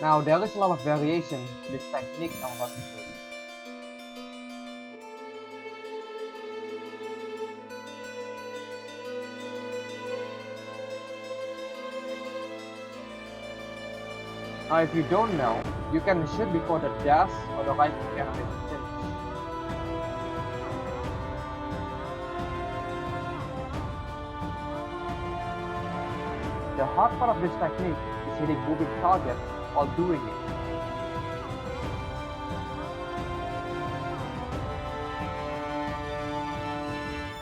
Now there is a lot of variation to this technique I'm about to show you. Now if you don't know, you can shoot before the dash or the right click animation finish. The hard part of this technique is hitting moving targets while doing it.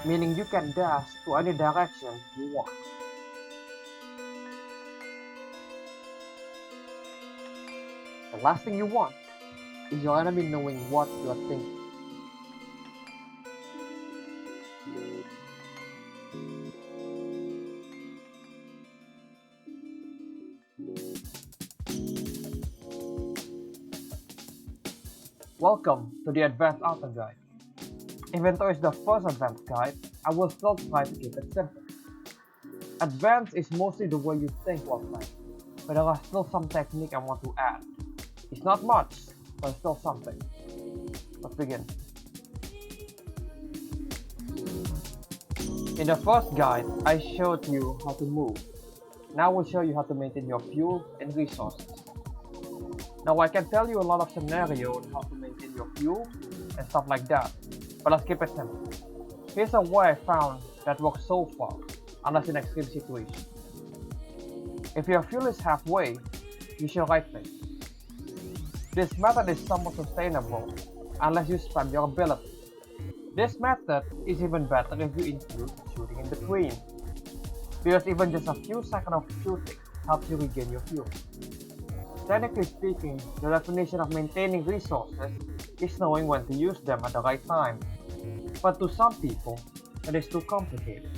Meaning you can dash to any direction you want. The last thing you want is your enemy knowing what you are thinking. Welcome to the Advanced Auto Guide. Even though it's the first advanced guide, I will still try to keep it simple. Advanced is mostly the way you think while playing, but there are still some technique I want to add. It's not much, but it's still something. Let's begin. In the first guide, I showed you how to move. Now I will show you how to maintain your fuel and resources. Now I can tell you a lot of scenarios on how to maintain your fuel and stuff like that, but let's keep it simple. Here's a way I found that works so far, unless in extreme situations. If your fuel is halfway, you should right click. This method is somewhat sustainable, unless you spam your ability. This method is even better if you include shooting in between, because even just a few seconds of shooting helps you regain your fuel. Technically speaking, the definition of maintaining resources is knowing when to use them at the right time. But to some people, it is too complicated.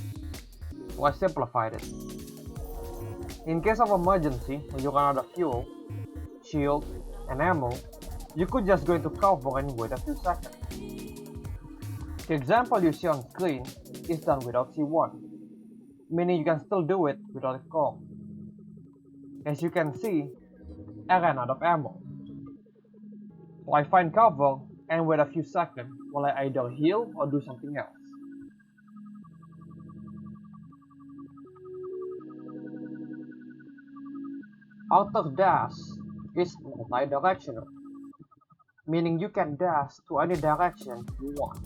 So I simplified it. In case of emergency, when you run out of fuel, shield, and ammo, you could just go into cover and wait a few seconds. The example you see on screen is done without C1, meaning you can still do it without a call. As you can see, I ran out of ammo. So I find cover and wait a few seconds while I either heal or do something else. Outer dash is multi-directional, meaning you can dash to any direction you want.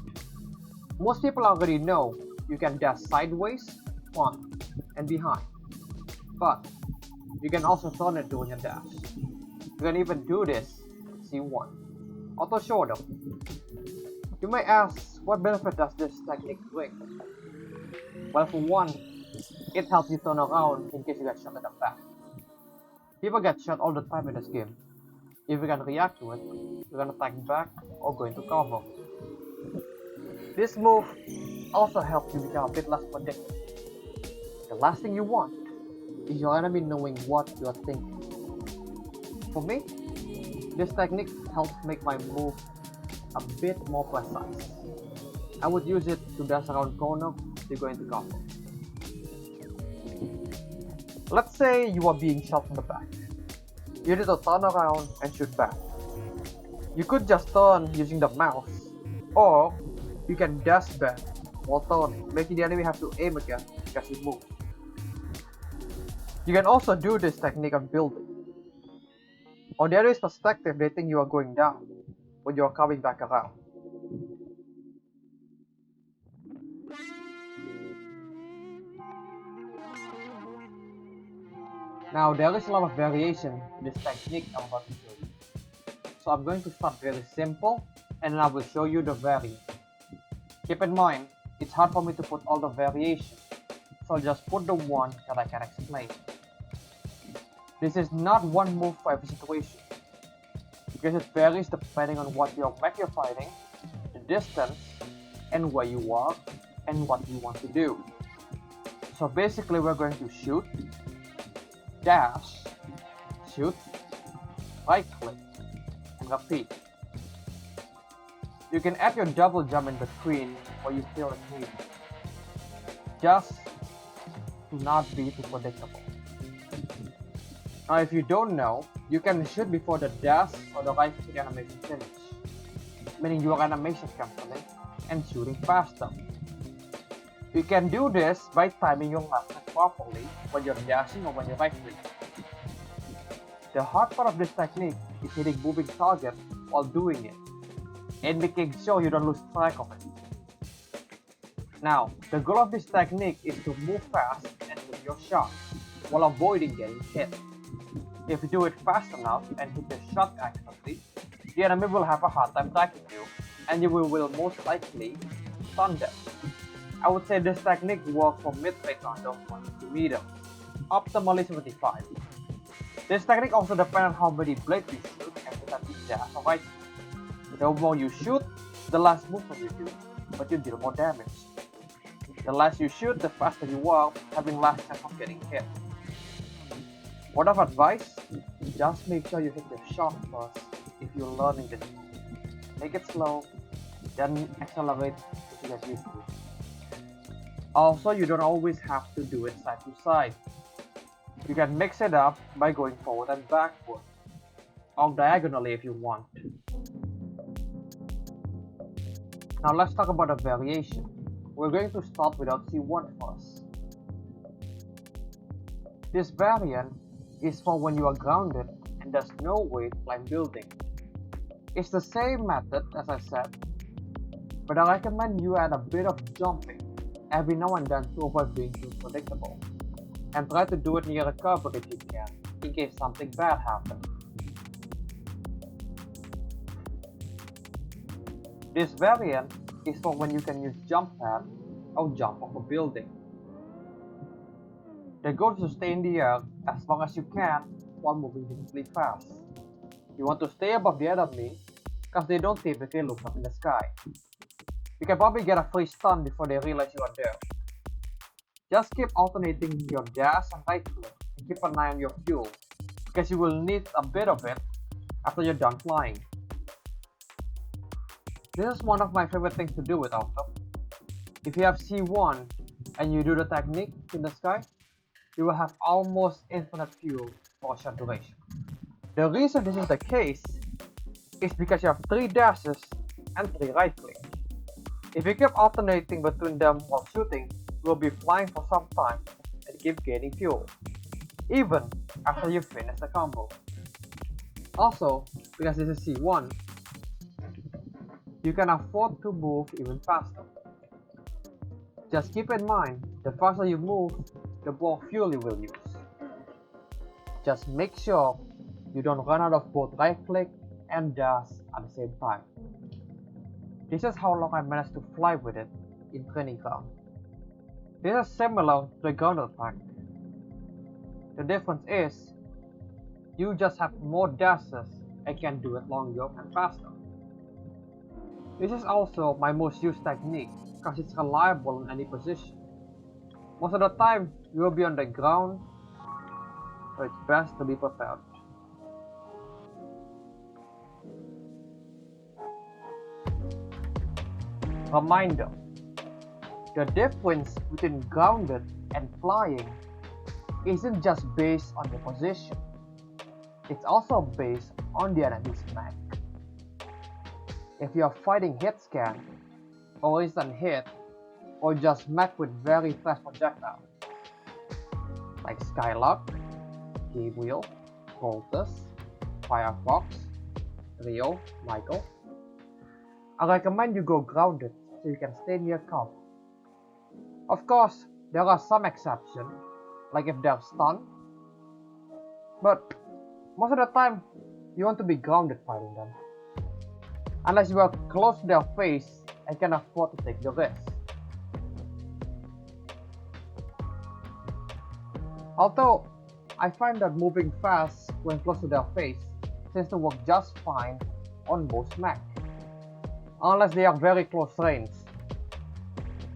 Most people already know you can dash sideways, front, and behind, but you can also turn it during a dash. You can even do this with C1, auto shoulder. You may ask, what benefit does this technique bring? Well, for one, it helps you turn around in case you get shot in the back. People get shot all the time in this game. If you can react to it, you can attack back or go into cover. This move also helps you become a bit less predictable. The last thing you want is your enemy knowing what you are thinking. For me, this technique helps make my move a bit more precise. I would use it to dash around corners to go into cover. Let's say you are being shot from the back. You need to turn around and shoot back. You could just turn using the mouse, or you can dash back while turning, making the enemy have to aim again as you move. You can also do this technique on building. On the enemy's perspective, they think you are going down, but you are coming back around. Now there is a lot of variation in this technique I'm about to show you. So I'm going to start very simple and then I will show you the variant. Keep in mind, it's hard for me to put all the variations, so I'll just put the one that I can explain. This is not one move for every situation, because it varies depending on what your mech you're fighting, the distance, and where you are, and what you want to do. So basically we're going to shoot, dash, shoot, right click, and repeat. You can add your double jump in between where you feel it needed. Just to not be too predictable. Now if you don't know, You can shoot before the dash or the right click animation finish, meaning your animation can finish and shooting faster. You can do this by timing your left click properly when you're dashing or when you're right clicking. The hard part of this technique is hitting moving targets while doing it, and making sure you don't lose track of it. Now, the goal of this technique is to move fast and hit your shot, while avoiding getting hit. If you do it fast enough and hit the shot accurately, the enemy will have a hard time tracking you, and you will most likely stun them. I would say this technique works for mid-range round of 1 meters, optimally 75. This technique also depends on how many blades you shoot and the time you dash or right click. The more you shoot, the less movement you do, but you deal more damage. The less you shoot, the faster you are, having less chance of getting hit. Word of advice, just make sure you hit your shot first if you're learning this move. Make it slow, then accelerate if you get used to it. Also, you don't always have to do it side to side. You can mix it up by going forward and backward, or diagonally if you want. Now let's talk about a variation. We're going to start without C1 first. This variant is for when you are grounded and there's no way to climb building. It's the same method as I said, but I recommend you add a bit of jumping every now and then to avoid being too predictable. And try to do it near a cover if you can, in case something bad happens. This variant is for when you can use jump pad or jump off a building. The goal is to stay in the air as long as you can while moving decently fast. You want to stay above the enemy because they don't typically look up in the sky. You can probably get a free stun before they realize you are there. Just keep alternating your dash and right click and keep an eye on your fuel, because you will need a bit of it after you're done flying. This is one of my favorite things to do with auto. If you have C1 and you do the technique in the sky, you will have almost infinite fuel for a short duration. The reason this is the case is because you have 3 dashes and 3 right clicks. If you keep alternating between them while shooting, you will be flying for some time and keep gaining fuel, even after you finish the combo. Also, because this is C1, you can afford to move even faster. Just keep in mind, the faster you move, the more fuel you will use. Just make sure you don't run out of both right click and dash at the same time. This is how long I managed to fly with it in training ground. This is similar to the ground attack. The difference is, you just have more dashes and can do it longer and faster. This is also my most used technique because it's reliable in any position. Most of the time, you will be on the ground, so it's best to be prepared. Reminder, the difference between grounded and flying isn't just based on the position, it's also based on the enemy's mech. If you are fighting hit scan, or instant hit, or just mech with very fast projectiles, like Skylark, Gabriel, Voltus, Firefox, Rio, Michael, I recommend you go grounded so you can stay near cover. Of course, there are some exceptions, like if they're stunned, but most of the time, you want to be grounded fighting them. Unless you are close to their face and can afford to take the risk. Although, I find that moving fast when close to their face seems to work just fine on most mech, unless they are very close range.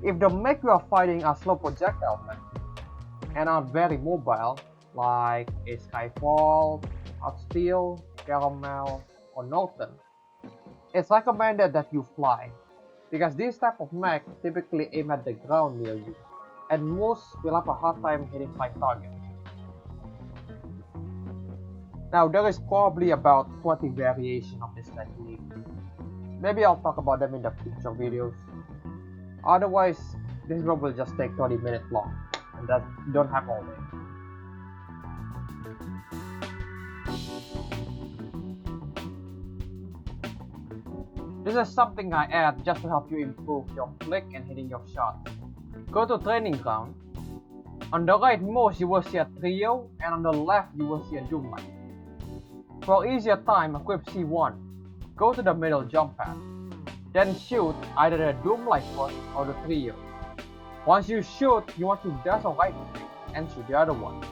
If the mech you are fighting are slow projectile mech and are very mobile, like a Skyfall, Outsteel, Caramel, or Norton, it's recommended that you fly, because these type of mech typically aim at the ground near you, and most will have a hard time hitting flight targets. Now there is probably about 20 variations of this technique. Maybe I'll talk about them in the future videos. Otherwise, this video will just take 30 minutes long, and that don't have all day. This is something I add just to help you improve your flick and hitting your shots. Go to training ground. On the right most you will see a trio, and on the left you will see a doom light. For easier time, equip C1. Go to the middle jump pad. Then shoot either the doom light first or the trio. Once you shoot, you want to dash a right click and shoot the other one.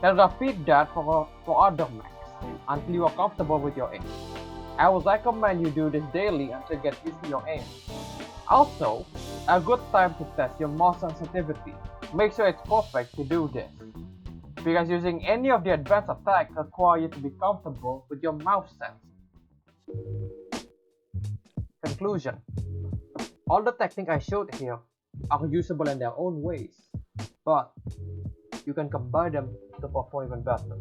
Then repeat that for other mechs until you are comfortable with your aim. I would recommend you do this daily until you get used to your aim. Also, a good time to test your mouse sensitivity. Make sure it's perfect to do this, because using any of the advanced attacks require you to be comfortable with your mouse sense. Conclusion: all the techniques I showed here are usable in their own ways, but you can combine them to perform even better.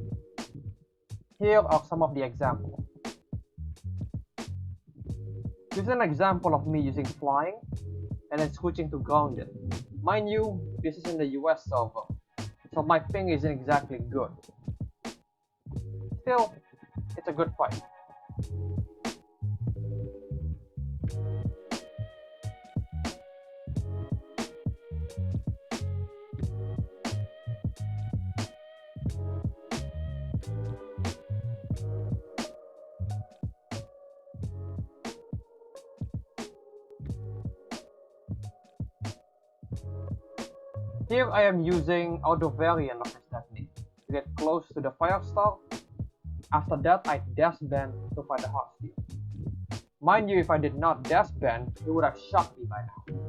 Here are some of the examples. This is an example of me using flying and then switching to grounded. Mind you, this is in the US server, so my ping isn't exactly good. Still, it's a good fight. Here I am using auto variant of this technique to get close to the Firestar. After that I dash bend to find the hostile. Mind you, if I did not dash bend, he would have shot me by now.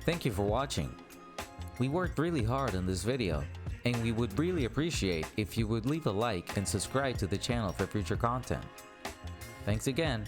Thank you for watching. We worked really hard on this video, and we would really appreciate if you would leave a like and subscribe to the channel for future content. Thanks again.